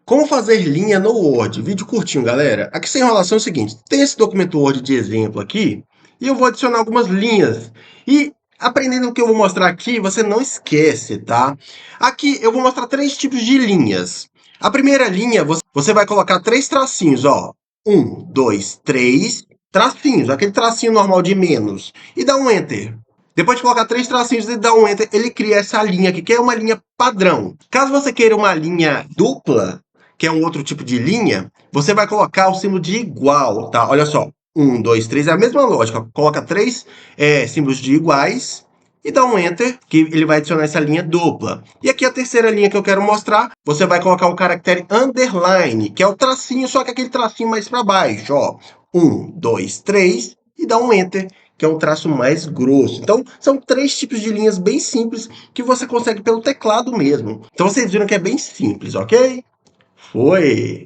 Como fazer linha no Word? Vídeo curtinho, galera. Aqui sem enrolação é o seguinte, tem esse documento Word de exemplo aqui, e eu vou adicionar algumas linhas. E aprendendo o que eu vou mostrar aqui, você não esquece, tá? Aqui eu vou mostrar três tipos de linhas. A primeira linha, você vai colocar três tracinhos, ó. Um, dois, três tracinhos, aquele tracinho normal de menos. E dá um Enter. Depois de colocar três tracinhos e dar um Enter, ele cria essa linha aqui, que é uma linha padrão. Caso você queira uma linha dupla, que é um outro tipo de linha, você vai colocar o símbolo de igual, tá? Olha só, um, dois, três, é a mesma lógica. Coloca três símbolos de iguais e dá um Enter, que ele vai adicionar essa linha dupla. E aqui a terceira linha que eu quero mostrar, você vai colocar o caractere underline, que é o tracinho, só que aquele tracinho mais para baixo, ó. Um, dois, três, e dá um Enter, que é um traço mais grosso. Então, são três tipos de linhas bem simples que você consegue pelo teclado mesmo. Então, vocês viram que é bem simples, ok? Foi!